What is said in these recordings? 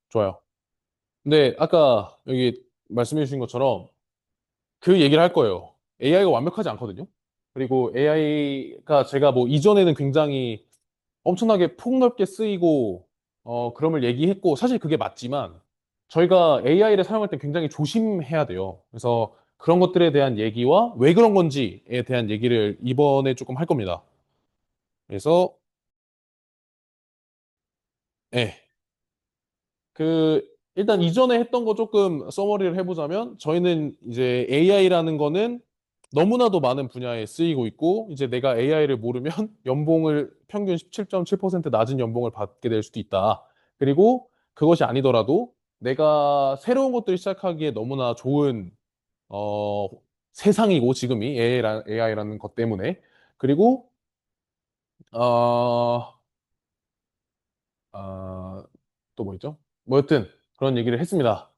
좋아요. 근데 아까 여기 말씀해 주신 것처럼 그 얘기를 할 거예요. AI가 완벽하지 않거든요. 그리고 AI가 제가 뭐 이전에는 굉장히 엄청나게 폭넓게 쓰이고 그럼을 얘기했고 사실 그게 맞지만 저희가 AI를 사용할 때 굉장히 조심해야 돼요. 그래서 그런 것들에 대한 얘기와 왜 그런 건지에 대한 얘기를 이번에 조금 할 겁니다. 그래서 예. 그 일단 이전에 했던 거 조금 서머리를 해보자면 저희는 이제 AI라는 거는 너무나도 많은 분야에 쓰이고 있고 이제 내가 AI를 모르면 연봉을 평균 17.7% 낮은 연봉을 받게 될 수도 있다. 그리고 그것이 아니더라도 내가 새로운 것들을 시작하기에 너무나 좋은 어, 세상이고 지금이 AI라는 것 때문에 그리고 어, 또 뭐 있죠? 뭐 여튼 그런 얘기를 했습니다.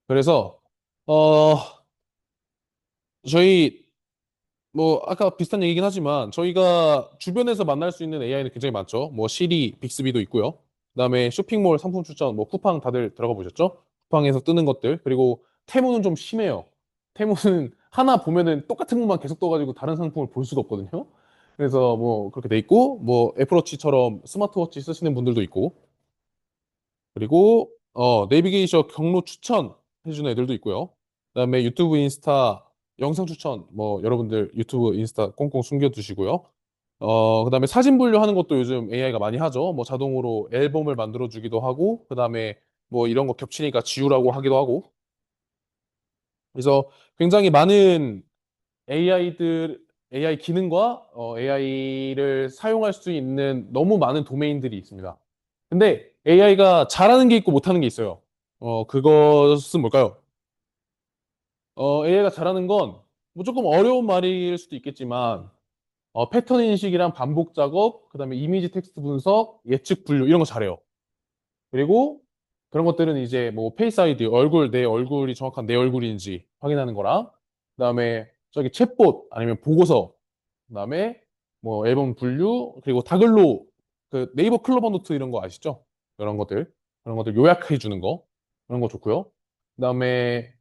그래서 어 저희 뭐 아까 비슷한 얘기긴 하지만 저희가 주변에서 만날 수 있는 AI는 굉장히 많죠. 뭐 시리, 빅스비도 있고요. 그다음에 쇼핑몰 상품 추천, 뭐 쿠팡 다들 들어가 보셨죠? 쿠팡에서 뜨는 것들 그리고 테무는 좀 심해요. 테무는 하나 보면은 똑같은 것만 계속 떠가지고 다른 상품을 볼 수가 없거든요. 그래서 뭐 그렇게 돼 있고 뭐 애플워치처럼 스마트워치 쓰시는 분들도 있고 그리고 내비게이션 경로 추천 해주는 애들도 있고요. 그다음에 유튜브, 인스타 영상 추천 뭐 여러분들 유튜브, 인스타 꽁꽁 숨겨두시고요. 그다음에 사진 분류하는 것도 요즘 AI가 많이 하죠. 뭐 자동으로 앨범을 만들어 주기도 하고 그다음에 뭐 이런 거 겹치니까 지우라고 하기도 하고. 그래서 굉장히 많은 AI 기능과 AI를 사용할 수 있는 너무 많은 도메인들이 있습니다. 근데 AI가 잘하는 게 있고 못하는 게 있어요. 그것은 뭘까요? AI가 잘하는 건 뭐 조금 어려운 말일 수도 있겠지만 패턴 인식이랑 반복 작업, 그다음에 이미지 텍스트 분석, 예측 분류 이런 거 잘해요. 그리고 그런 것들은 이제 뭐 페이스 아이디, 내 얼굴이 정확한 내 얼굴인지 확인하는 거랑 그다음에 저기 챗봇 아니면 보고서 그다음에 뭐 앨범 분류 그리고 다글로 그 네이버 클로버 노트 이런 거 아시죠? 그런 것들 요약해 주는 거 그런 거 좋고요. 그다음에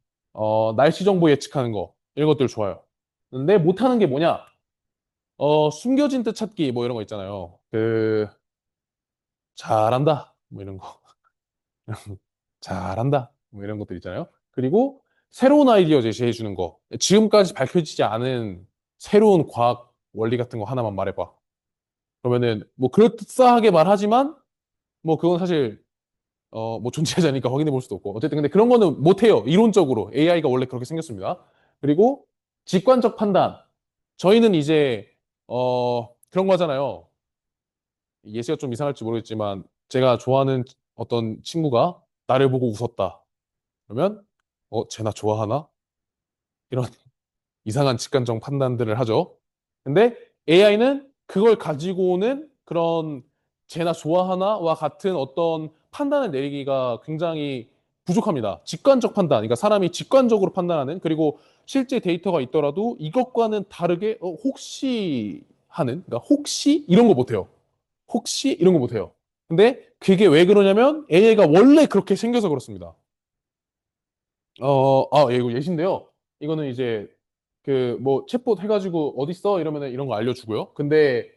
날씨 정보 예측하는 거 이런 것들 좋아요. 근데 못하는 게 뭐냐? 숨겨진 뜻 찾기 뭐 이런 거 있잖아요. 잘한다 뭐 이런 거 잘한다 뭐 이런 것들 있잖아요. 그리고 새로운 아이디어 제시해 주는 거 지금까지 밝혀지지 않은 새로운 과학 원리 같은 거 하나만 말해봐. 그러면은 뭐 그럴싸하게 말하지만 뭐 그건 사실 뭐 존재하지 않으니까 확인해 볼 수도 없고 어쨌든 근데 그런 거는 못 해요. 이론적으로 AI가 원래 그렇게 생겼습니다. 그리고 직관적 판단. 저희는 이제 그런 거잖아요. 예시가 좀 이상할지 모르겠지만 제가 좋아하는 어떤 친구가 나를 보고 웃었다. 그러면 쟤 나 좋아하나? 이런 이상한 직관적 판단들을 하죠. 근데 AI는 그걸 가지고는 그런 쟤나 좋아하나와 같은 어떤 판단을 내리기가 굉장히 부족합니다. 직관적 판단, 그러니까 사람이 직관적으로 판단하는 그리고 실제 데이터가 있더라도 이것과는 다르게 혹시 하는, 그러니까 혹시 이런 거 못해요. 혹시 이런 거 못해요. 근데 그게 왜 그러냐면 AI가 원래 그렇게 생겨서 그렇습니다. 예, 이거 예시인데요. 이거는 이제 그 뭐 챗봇 해가지고 어딨어? 이러면 이런 거 알려주고요. 근데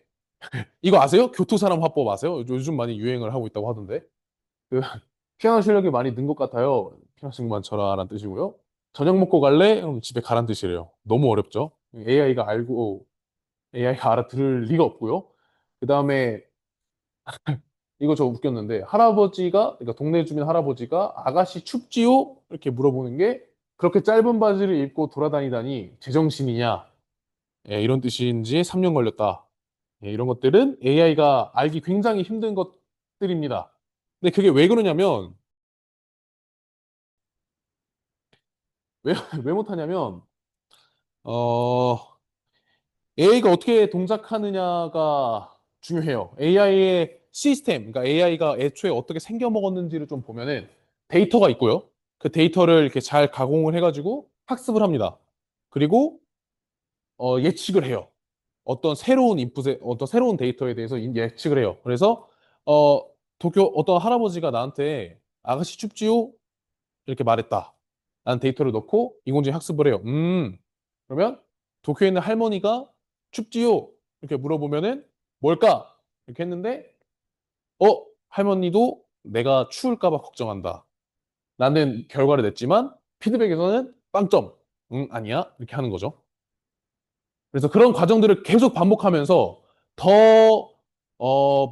이거 아세요? 교토사람 화법 아세요? 요즘 많이 유행을 하고 있다고 하던데. 그 피아노 실력이 많이 는 것 같아요. 피아노 친구만 쳐라라는 뜻이고요. 저녁 먹고 갈래? 그럼 집에 가란 뜻이래요. 너무 어렵죠? AI가 알아들을 리가 없고요. 그 다음에 이거 저 웃겼는데 그러니까 동네 주민 할아버지가 아가씨 춥지요? 이렇게 물어보는 게 그렇게 짧은 바지를 입고 돌아다니다니 제정신이냐? 예, 이런 뜻인지 3년 걸렸다. 예, 이런 것들은 AI가 알기 굉장히 힘든 것들입니다. 근데 그게 왜 그러냐면 왜, 왜 못하냐면 어, AI가 어떻게 동작하느냐가 중요해요. AI의 시스템, 그러니까 AI가 애초에 어떻게 생겨 먹었는지를 좀 보면은 데이터가 있고요. 그 데이터를 이렇게 잘 가공을 해가지고 학습을 합니다. 그리고 예측을 해요. 어떤 새로운 데이터에 대해서 예측을 해요. 그래서 어, 도쿄 어떤 할아버지가 나한테 아가씨 춥지요? 이렇게 말했다. 라는 데이터를 넣고 인공지능 학습을 해요. 그러면 도쿄에 있는 할머니가 춥지요? 이렇게 물어보면은 뭘까? 이렇게 했는데 할머니도 내가 추울까 봐 걱정한다. 라는 결과를 냈지만 피드백에서는 빵점. 응, 아니야. 이렇게 하는 거죠. 그래서 그런 과정들을 계속 반복하면서 더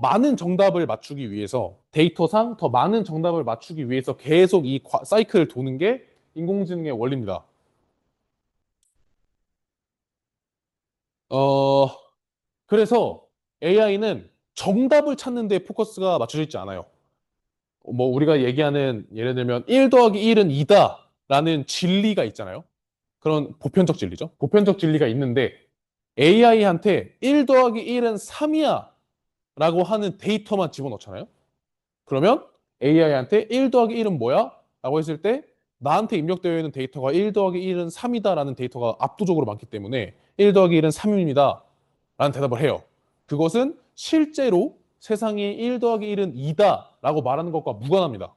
많은 정답을 맞추기 위해서 데이터상 더 많은 정답을 맞추기 위해서 계속 이 사이클을 도는 게 인공지능의 원리입니다. 어, 그래서 AI는 정답을 찾는 데 포커스가 맞춰져 있지 않아요. 뭐 우리가 얘기하는 예를 들면 1 더하기 1은 2다 라는 진리가 있잖아요. 그런 보편적 진리죠. 보편적 진리가 있는데 AI한테 1 더하기 1은 3이야 라고 하는 데이터만 집어넣잖아요. 그러면 AI한테 1 더하기 1은 뭐야? 라고 했을 때 나한테 입력되어 있는 데이터가 1 더하기 1은 3이다 라는 데이터가 압도적으로 많기 때문에 1 더하기 1은 3입니다 라는 대답을 해요. 그것은 실제로 세상에 1 더하기 1은 2다 라고 말하는 것과 무관합니다.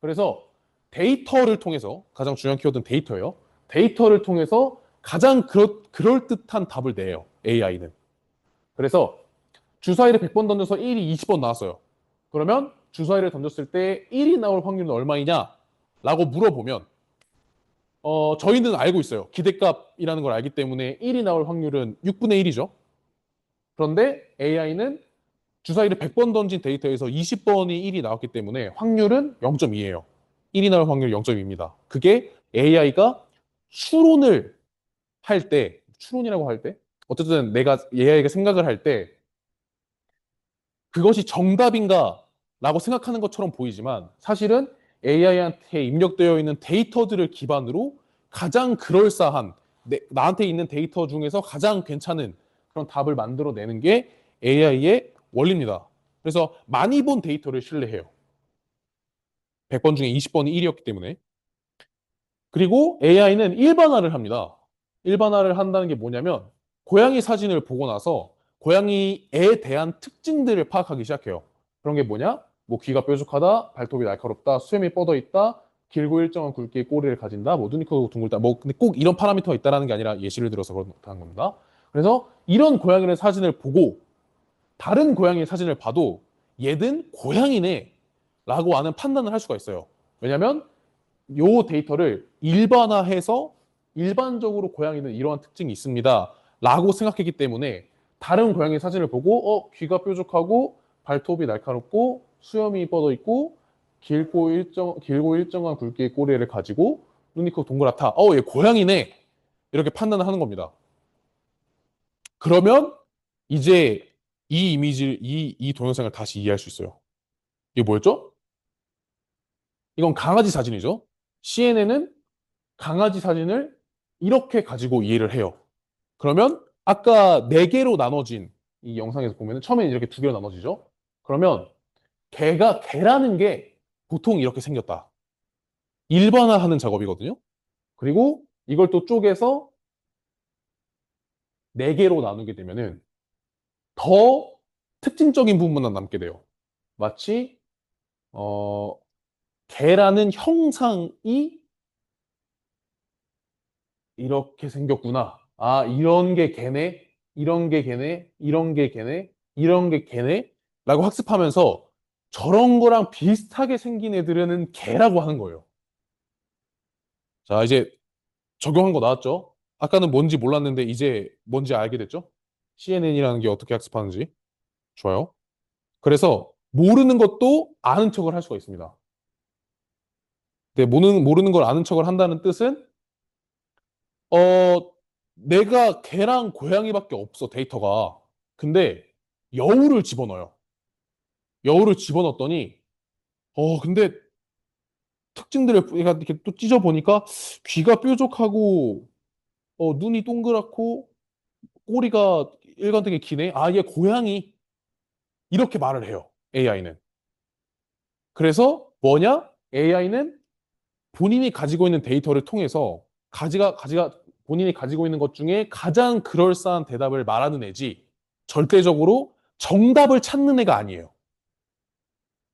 그래서 데이터를 통해서 가장 중요한 키워드는 데이터예요. 데이터를 통해서 가장 그럴듯한 답을 내요. AI는. 그래서 주사위를 100번 던져서 1이 20번 나왔어요. 그러면 주사위를 던졌을 때 1이 나올 확률은 얼마이냐? 라고 물어보면 저희는 알고 있어요. 기대값이라는 걸 알기 때문에 1이 나올 확률은 6분의 1이죠. 그런데 AI는 주사위를 100번 던진 데이터에서 20번이 1이 나왔기 때문에 확률은 0.2예요. 1이 나올 확률 0.2입니다. 그게 AI가 추론을 할 때, 추론이라고 할 때, 어쨌든 내가 AI가 생각을 할 때 그것이 정답인가 라고 생각하는 것처럼 보이지만 사실은 AI한테 입력되어 있는 데이터들을 기반으로 가장 그럴싸한 나한테 있는 데이터 중에서 가장 괜찮은 그런 답을 만들어내는 게 AI의 원리입니다. 그래서 많이 본 데이터를 신뢰해요. 100번 중에 20번이 1이었기 때문에. 그리고 AI는 일반화를 합니다. 일반화를 한다는 게 뭐냐면 고양이 사진을 보고 나서 고양이에 대한 특징들을 파악하기 시작해요. 그런 게 뭐냐? 뭐 귀가 뾰족하다, 발톱이 날카롭다, 수염이 뻗어 있다, 길고 일정한 굵기의 꼬리를 가진다, 뭐 눈이 크고 둥글다. 뭐 근데 꼭 이런 파라미터가 있다라는 게 아니라 예시를 들어서 그렇다는 겁니다. 그래서 이런 고양이의 사진을 보고 다른 고양이의 사진을 봐도 얘는 고양이네 라고 하는 판단을 할 수가 있어요. 왜냐면 요 데이터를 일반화해서 일반적으로 고양이는 이러한 특징이 있습니다. 라고 생각했기 때문에 다른 고양이 사진을 보고 귀가 뾰족하고 발톱이 날카롭고 수염이 뻗어 있고 길고 일정한 굵기의 꼬리를 가지고 눈이 크고 동그랗다. 얘 고양이네. 이렇게 판단을 하는 겁니다. 그러면 이제 이 이미지, 이 동영상을 다시 이해할 수 있어요. 이게 뭐였죠? 이건 강아지 사진이죠. CNN은 강아지 사진을 이렇게 가지고 이해를 해요. 그러면 아까 네 개로 나눠진 이 영상에서 보면 처음에 이렇게 두 개로 나눠지죠. 그러면 개라는 게 보통 이렇게 생겼다. 일반화하는 작업이거든요. 그리고 이걸 또 쪼개서 네 개로 나누게 되면은 더 특징적인 부분만 남게 돼요. 마치 어, 개라는 형상이 이렇게 생겼구나. 아, 이런 게 걔네, 이런 게 걔네, 이런 게 걔네, 이런 게 걔네, 라고 학습하면서 저런 거랑 비슷하게 생긴 애들은 개라고 하는 거예요. 자, 이제 적용한 거 나왔죠? 아까는 뭔지 몰랐는데 이제 뭔지 알게 됐죠? CNN이라는 게 어떻게 학습하는지. 좋아요. 그래서 모르는 것도 아는 척을 할 수가 있습니다. 근데 모르는 걸 아는 척을 한다는 뜻은 어, 내가 개랑 고양이밖에 없어, 데이터가. 근데 여우를 집어넣어요. 여우를 집어넣었더니, 근데 특징들을 얘가 이렇게 또 찢어보니까 귀가 뾰족하고, 눈이 동그랗고, 꼬리가 일관되게 기네. 아, 얘 고양이. 이렇게 말을 해요. AI는. 그래서 뭐냐? AI는 본인이 가지고 있는 데이터를 통해서 본인이 가지고 있는 것 중에 가장 그럴싸한 대답을 말하는 애지 절대적으로 정답을 찾는 애가 아니에요.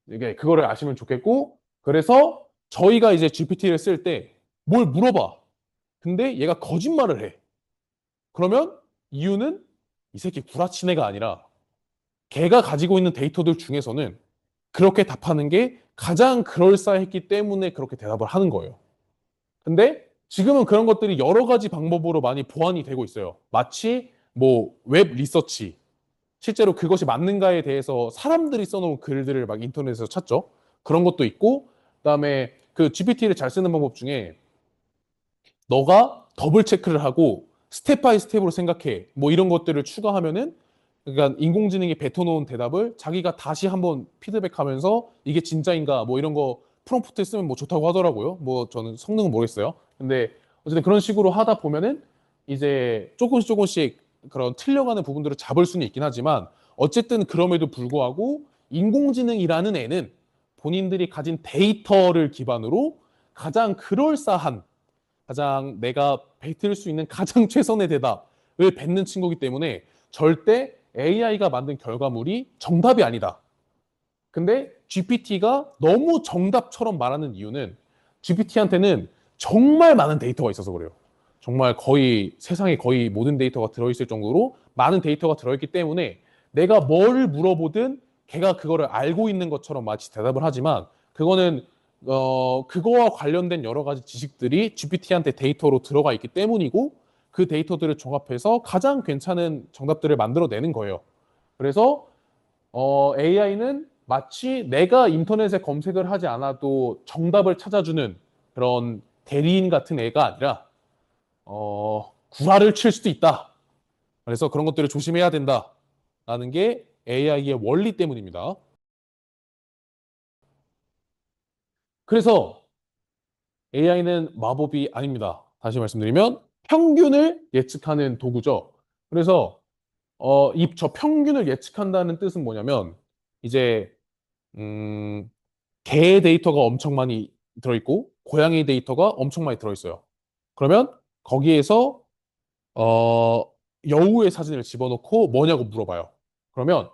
이게 그거를 아시면 좋겠고 그래서 저희가 이제 GPT를 쓸 때 뭘 물어봐. 근데 얘가 거짓말을 해. 그러면 이유는 이 새끼 구라친 애가 아니라 걔가 가지고 있는 데이터들 중에서는 그렇게 답하는 게 가장 그럴싸했기 때문에 그렇게 대답을 하는 거예요. 근데 지금은 그런 것들이 여러 가지 방법으로 많이 보완이 되고 있어요. 마치 뭐 웹 리서치, 실제로 그것이 맞는가에 대해서 사람들이 써놓은 글들을 막 인터넷에서 찾죠. 그런 것도 있고, 그다음에 그 GPT를 잘 쓰는 방법 중에 너가 더블 체크를 하고 스텝 바이 스텝으로 생각해. 뭐 이런 것들을 추가하면은 그러니까 인공지능이 뱉어놓은 대답을 자기가 다시 한번 피드백하면서 이게 진짜인가 뭐 이런 거 프롬프트 쓰면 뭐 좋다고 하더라고요. 뭐 저는 성능은 모르겠어요. 근데 어쨌든 그런 식으로 하다 보면은 이제 조금씩 조금씩 그런 틀려가는 부분들을 잡을 수는 있긴 하지만 어쨌든 그럼에도 불구하고 인공지능이라는 애는 본인들이 가진 데이터를 기반으로 가장 그럴싸한 가장 내가 뱉을 수 있는 가장 최선의 대답을 뱉는 친구이기 때문에 절대 AI가 만든 결과물이 정답이 아니다. 근데 GPT가 너무 정답처럼 말하는 이유는 GPT한테는 정말 많은 데이터가 있어서 그래요. 정말 거의 세상에 거의 모든 데이터가 들어있을 정도로 많은 데이터가 들어있기 때문에 내가 뭘 물어보든 걔가 그거를 알고 있는 것처럼 마치 대답을 하지만 그거는 그거와 관련된 여러 가지 지식들이 GPT한테 데이터로 들어가 있기 때문이고 그 데이터들을 종합해서 가장 괜찮은 정답들을 만들어내는 거예요. 그래서 AI는 마치 내가 인터넷에 검색을 하지 않아도 정답을 찾아주는 그런 대리인 같은 애가 아니라 구라를 칠 수도 있다. 그래서 그런 것들을 조심해야 된다라는 게 AI의 원리 때문입니다. 그래서 AI는 마법이 아닙니다. 다시 말씀드리면 평균을 예측하는 도구죠. 그래서 이 저 평균을 예측한다는 뜻은 뭐냐면 이제 음, 개 데이터가 엄청 많이 들어있고 고양이 데이터가 엄청 많이 들어있어요. 그러면 거기에서 어, 여우의 사진을 집어넣고 뭐냐고 물어봐요. 그러면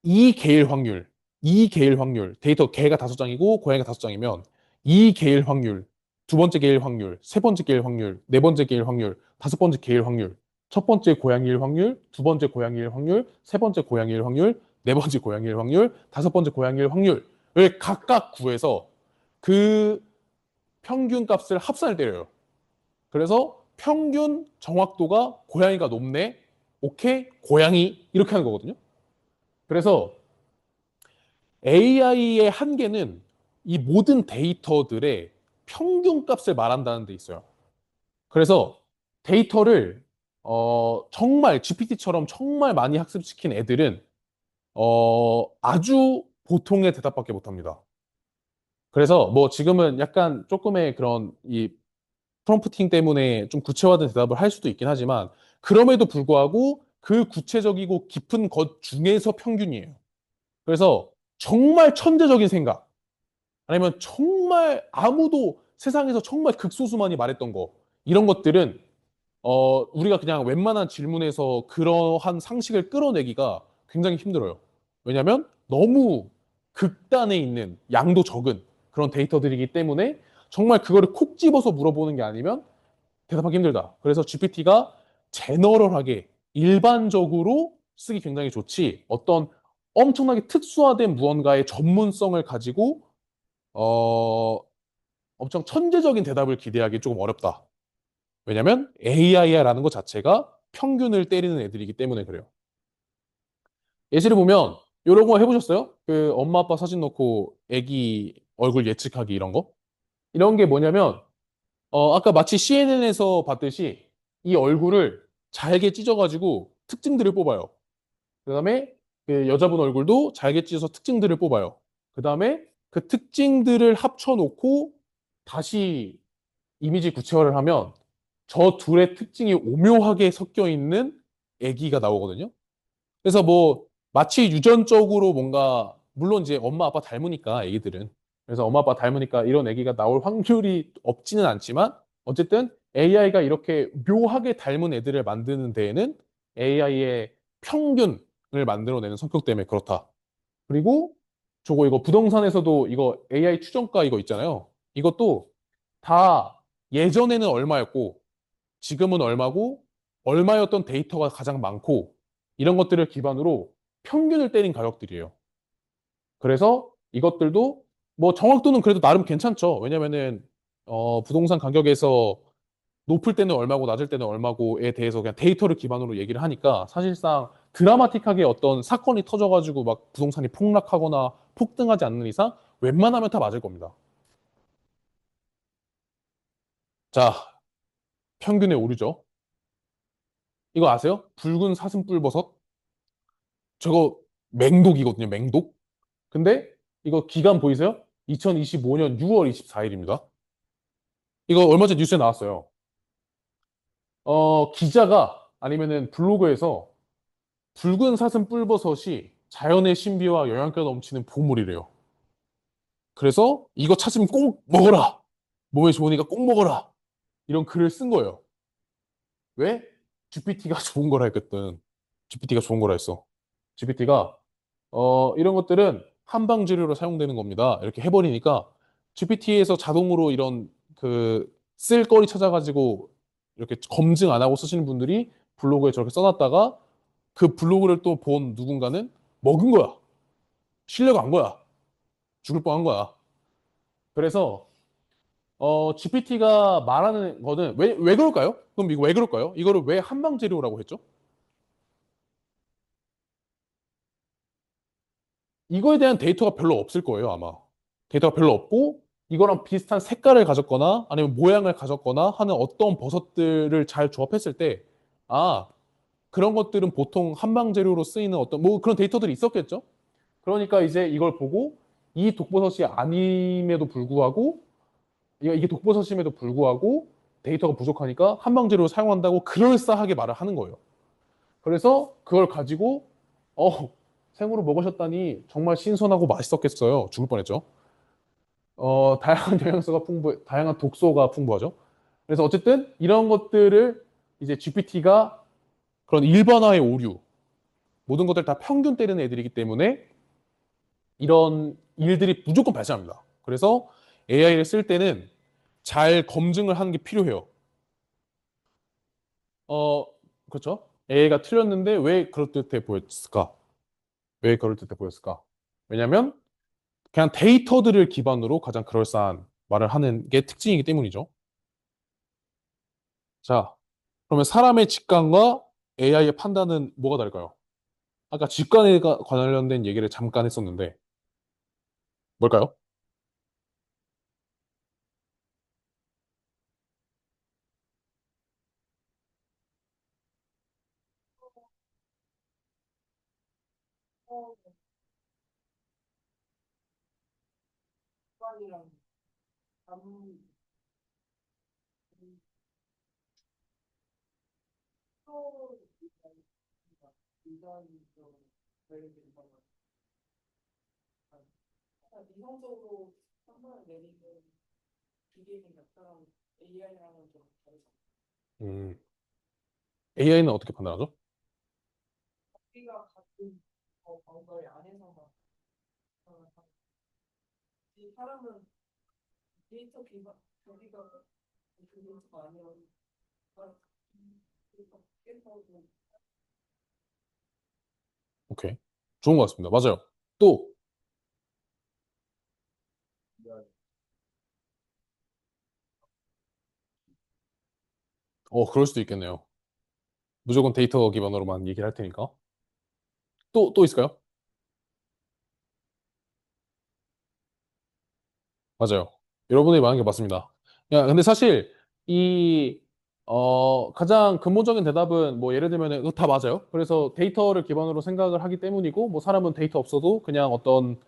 이 개일 확률, 이 개일 확률, 데이터 개가 다섯 장이고 고양이가 다섯 장이면 이 개일 확률, 두 번째 개일 확률, 세 번째 개일 확률, 네 번째 개일 확률, 다섯 번째 개일 확률, 첫 번째 고양이일 확률, 두 번째 고양이일 확률, 세 번째 고양이일 확률, 네 번째 고양이일 확률, 다섯 번째 고양이일 확률을 각각 구해서 그 평균 값을 합산을 때려요. 그래서 평균 정확도가 고양이가 높네. 오케이, 고양이 이렇게 하는 거거든요. 그래서 AI의 한계는 이 모든 데이터들의 평균 값을 말한다는 데 있어요. 그래서 데이터를 정말 GPT처럼 정말 많이 학습시킨 애들은 아주 보통의 대답밖에 못합니다. 그래서 뭐 지금은 약간 조금의 그런 이 프롬프팅 때문에 좀 구체화된 대답을 할 수도 있긴 하지만 그럼에도 불구하고 그 구체적이고 깊은 것 중에서 평균이에요. 그래서 정말 천재적인 생각 아니면 정말 아무도 세상에서 정말 극소수만이 말했던 거 이런 것들은 우리가 그냥 웬만한 질문에서 그러한 상식을 끌어내기가 굉장히 힘들어요. 왜냐하면 너무 극단에 있는 양도 적은 그런 데이터들이기 때문에 정말 그거를 콕 집어서 물어보는 게 아니면 대답하기 힘들다. 그래서 GPT가 제너럴하게 일반적으로 쓰기 굉장히 좋지 어떤 엄청나게 특수화된 무언가의 전문성을 가지고 어, 엄청 천재적인 대답을 기대하기 조금 어렵다. 왜냐면 AI라는 것 자체가 평균을 때리는 애들이기 때문에 그래요. 예시를 보면 이런 거 해보셨어요? 그 엄마 아빠 사진 넣고 애기 얼굴 예측하기 이런 거? 이런 게 뭐냐면 아까 마치 CNN에서 봤듯이 이 얼굴을 잘게 찢어가지고 특징들을 뽑아요. 그 다음에 그 여자분 얼굴도 잘게 찢어서 특징들을 뽑아요. 그 다음에 그 특징들을 합쳐놓고 다시 이미지 구체화를 하면 저 둘의 특징이 오묘하게 섞여 있는 애기가 나오거든요. 그래서 뭐 마치 유전적으로 뭔가 물론 이제 엄마 아빠 닮으니까 애기들은 그래서 엄마 아빠 닮으니까 이런 애기가 나올 확률이 없지는 않지만 어쨌든 AI가 이렇게 묘하게 닮은 애들을 만드는 데에는 AI의 평균을 만들어내는 성격 때문에 그렇다. 그리고 저거 이거 부동산에서도 이거 AI 추정가 이거 있잖아요. 이것도 다 예전에는 얼마였고 지금은 얼마고 얼마였던 데이터가 가장 많고 이런 것들을 기반으로 평균을 때린 가격들이에요. 그래서 이것들도 뭐 정확도는 그래도 나름 괜찮죠. 왜냐면은 부동산 가격에서 높을 때는 얼마고 낮을 때는 얼마고에 대해서 그냥 데이터를 기반으로 얘기를 하니까 사실상 드라마틱하게 어떤 사건이 터져가지고 막 부동산이 폭락하거나 폭등하지 않는 이상 웬만하면 다 맞을 겁니다. 자, 평균의 오류죠. 이거 아세요? 붉은 사슴뿔버섯? 저거 맹독이거든요, 맹독. 근데 이거 기간 보이세요? 2025년 6월 24일입니다. 이거 얼마 전에 뉴스에 나왔어요. 기자가 아니면은 블로그에서 붉은 사슴 뿔버섯이 자연의 신비와 영양가 넘치는 보물이래요. 그래서 이거 찾으면 꼭 먹어라. 몸에 좋으니까 꼭 먹어라. 이런 글을 쓴 거예요. 왜? GPT가 좋은 거라 했거든. GPT가 좋은 거라 했어. GPT가 이런 것들은 한방 재료로 사용되는 겁니다. 이렇게 해버리니까 GPT에서 자동으로 이런 그 쓸거리 찾아가지고 이렇게 검증 안 하고 쓰시는 분들이 블로그에 저렇게 써놨다가 그 블로그를 또 본 누군가는 먹은 거야. 신뢰가 간 거야. 죽을 뻔한 거야. 그래서 GPT가 말하는 거는 왜 그럴까요? 그럼 이거 왜 그럴까요? 이거를 왜 한방 재료라고 했죠? 이거에 대한 데이터가 별로 없을 거예요, 아마. 데이터가 별로 없고 이거랑 비슷한 색깔을 가졌거나 아니면 모양을 가졌거나 하는 어떤 버섯들을 잘 조합했을 때 아, 그런 것들은 보통 한방 재료로 쓰이는 어떤 뭐 그런 데이터들이 있었겠죠? 그러니까 이제 이걸 보고 이 독버섯이 아님에도 불구하고 이게 독버섯임에도 불구하고 데이터가 부족하니까 한방재료를 사용한다고 그럴싸하게 말을 하는 거예요. 그래서 그걸 가지고 생으로 먹으셨다니 정말 신선하고 맛있었겠어요. 죽을 뻔했죠. 다양한 영양소가 다양한 독소가 풍부하죠. 그래서 어쨌든 이런 것들을 이제 GPT가 그런 일반화의 오류, 모든 것들 다 평균 때리는 애들이기 때문에 이런 일들이 무조건 발생합니다. 그래서 AI를 쓸 때는 잘 검증을 하는 게 필요해요. 어, 그렇죠. A가 틀렸는데 왜 그럴듯해 보였을까? 왜 그럴듯해 보였을까? 왜냐면 그냥 데이터들을 기반으로 가장 그럴싸한 말을 하는 게 특징이기 때문이죠. 자, 그러면 사람의 직관과 AI의 판단은 뭐가 다를까요? 아까 직관에 관련된 얘기를 잠깐 했었는데 뭘까요? AI는 어떻게 판단하죠? 오케이. 좋은 것 같습니다. 맞아요. 또, 그럴 수도 있겠네요. 무조건 데이터 기반으로만 얘기를 할 테니까. 또 있을까요? 맞아요. 여러분이 말하는 게 맞습니다. 야, 근데 사실 이 가장 근본적인 대답은 뭐 예를 들면 다 맞아요. 그래서 데이터를 기반으로 생각을 하기 때문이고 뭐 사람은 데이터 없어도 그냥 어떤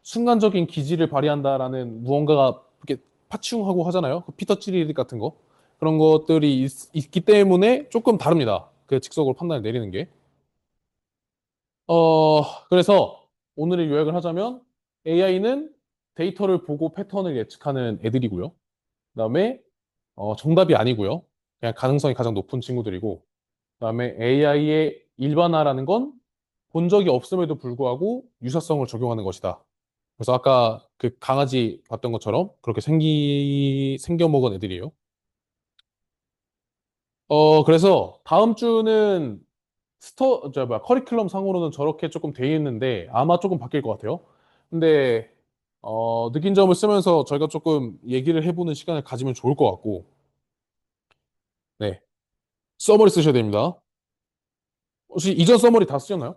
순간적인 기지를 발휘한다라는 무언가가 이렇게 파충하고 하잖아요. 그 피터 찌리릿 같은 거. 그런 것들이 기 때문에 조금 다릅니다. 그 직속으로 판단을 내리는 게. 그래서 오늘의 요약을 하자면 AI는 데이터를 보고 패턴을 예측하는 애들이고요. 그다음에 정답이 아니고요. 그냥 가능성이 가장 높은 친구들이고, 그다음에 AI의 일반화라는 건 본 적이 없음에도 불구하고 유사성을 적용하는 것이다. 그래서 아까 그 강아지 봤던 것처럼 그렇게 생겨먹은 애들이에요. 그래서 다음 주는 커리큘럼 상으로는 저렇게 조금 돼 있는데 아마 조금 바뀔 것 같아요. 근데, 느낀 점을 쓰면서 저희가 조금 얘기를 해보는 시간을 가지면 좋을 것 같고, 네. 서머리 쓰셔야 됩니다. 혹시 이전 서머리 다 쓰셨나요?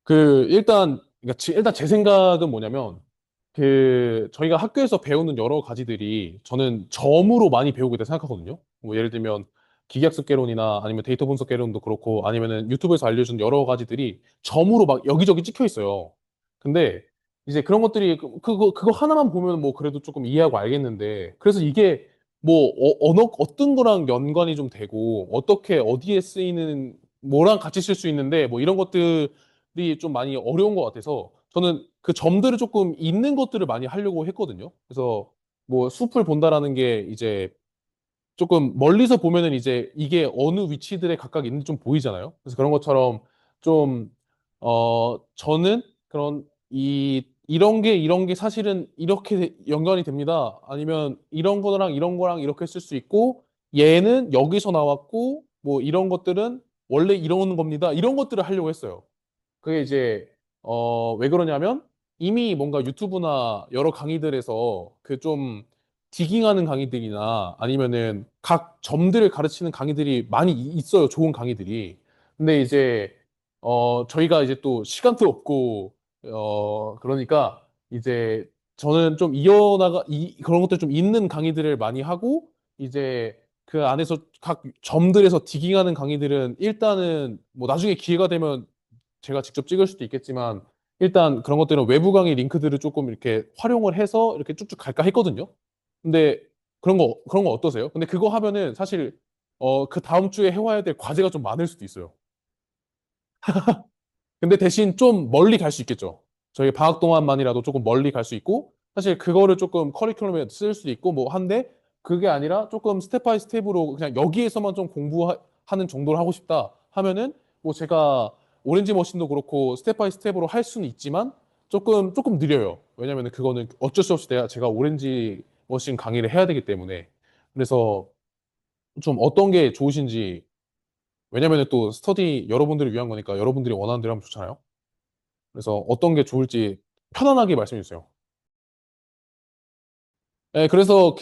그러니까 일단 제 생각은 뭐냐면, 저희가 학교에서 배우는 여러 가지들이 저는 점으로 많이 배우고 있다 생각하거든요. 뭐 예를 들면 기계학습 개론이나 아니면 데이터 분석 개론도 그렇고 아니면은 유튜브에서 알려준 여러 가지들이 점으로 막 여기저기 찍혀 있어요. 근데 이제 그런 것들이 그거 하나만 보면 뭐 그래도 조금 이해하고 알겠는데 그래서 이게 뭐 어떤 거랑 연관이 좀 되고 어떻게 어디에 쓰이는 뭐랑 같이 쓸 수 있는데 뭐 이런 것들이 좀 많이 어려운 것 같아서 저는 그 점들을 조금 있는 것들을 많이 하려고 했거든요. 그래서 뭐 숲을 본다라는 게 이제 조금 멀리서 보면은 이제 이게 어느 위치들에 각각 있는지 좀 보이잖아요. 그래서 그런 것처럼 좀, 저는 그런 이런 게 사실은 이렇게 연관이 됩니다. 아니면 이런 거랑 이렇게 쓸 수 있고 얘는 여기서 나왔고 뭐 이런 것들은 원래 이런 겁니다. 이런 것들을 하려고 했어요. 그게 이제 왜 그러냐면 이미 뭔가 유튜브나 여러 강의들에서 그 좀 디깅하는 강의들이나 아니면은 각 점들을 가르치는 강의들이 많이 있어요. 좋은 강의들이. 근데 이제 저희가 이제 또 시간도 없고 그러니까 이제 저는 좀 그런 것들 좀 있는 강의들을 많이 하고 이제 그 안에서 각 점들에서 디깅하는 강의들은 일단은 뭐 나중에 기회가 되면 제가 직접 찍을 수도 있겠지만 일단 그런 것들은 외부 강의 링크들을 조금 이렇게 활용을 해서 이렇게 쭉쭉 갈까 했거든요. 근데 그런 거 어떠세요? 근데 그거 하면은 사실 그 다음 주에 해와야 될 과제가 좀 많을 수도 있어요. 근데 대신 좀 멀리 갈 수 있겠죠. 저희 방학 동안만이라도 조금 멀리 갈 수 있고, 사실 그거를 조금 커리큘럼에 쓸 수도 있고, 뭐 한데, 그게 아니라 조금 스텝 바이 스텝으로 그냥 여기에서만 좀 공부하는 정도를 하고 싶다 하면은, 뭐 제가 오렌지 머신도 그렇고, 스텝 바이 스텝으로 할 수는 있지만, 조금 느려요. 왜냐면은 그거는 어쩔 수 없이 제가 오렌지 머신 강의를 해야 되기 때문에. 그래서 좀 어떤 게 좋으신지, 왜냐면은 또 스터디 여러분들을 위한 거니까 여러분들이 원하는 대로 하면 좋잖아요. 그래서 어떤 게 좋을지 편안하게 말씀해 주세요. 네, 그래서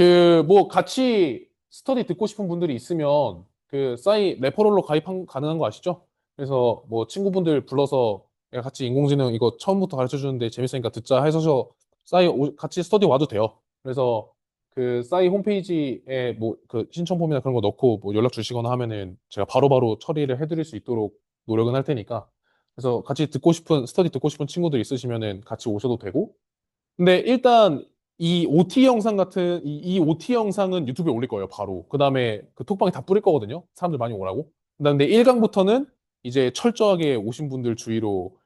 뭐 같이 스터디 듣고 싶은 분들이 있으면 레퍼럴로 가능한 거 아시죠? 그래서 뭐 친구분들 불러서 내가 같이 인공지능 이거 처음부터 가르쳐 주는데 재밌으니까 듣자 해서 같이 스터디 와도 돼요. 그래서 그 싸이 홈페이지에 뭐 그 신청 폼이나 그런 거 넣고 뭐 연락 주시거나 하면은 제가 바로바로 처리를 해드릴 수 있도록 노력은 할 테니까 그래서 같이 스터디 듣고 싶은 친구들 있으시면은 같이 오셔도 되고 근데 일단 이 OT 영상 이 OT 영상은 유튜브에 올릴 거예요, 바로. 그 다음에 그 톡방에 다 뿌릴 거거든요. 사람들 많이 오라고. 근데 1강부터는 이제 철저하게 오신 분들 주의로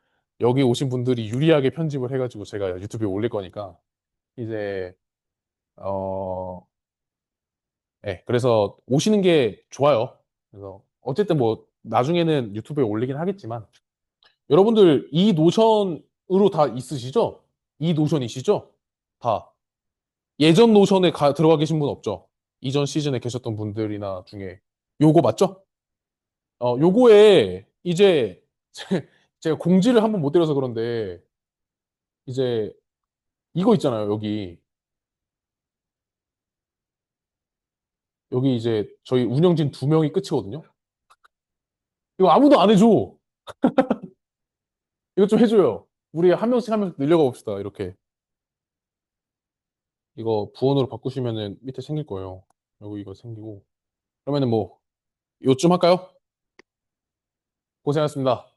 여기 오신 분들이 유리하게 편집을 해가지고 제가 유튜브에 올릴 거니까 이제 어, 네, 그래서 오시는 게 좋아요. 그래서 어쨌든 뭐 나중에는 유튜브에 올리긴 하겠지만 여러분들 이 노션으로 다 있으시죠? 이 노션이시죠? 다. 예전 노션에 들어가 계신 분 없죠? 이전 시즌에 계셨던 분들이나 중에. 요거 맞죠? 요거에 이제 제가 공지를 한번 못 드려서 그런데 이제 이거 있잖아요, 여기. 여기 이제 저희 운영진 두 명이 끝이거든요. 이거 아무도 안 해줘. 이거 좀 해줘요. 우리 한 명씩 늘려가 봅시다, 이렇게. 이거 부원으로 바꾸시면은 밑에 생길 거예요. 여기 이거 생기고. 그러면은 뭐, 요쯤 할까요? 고생하셨습니다.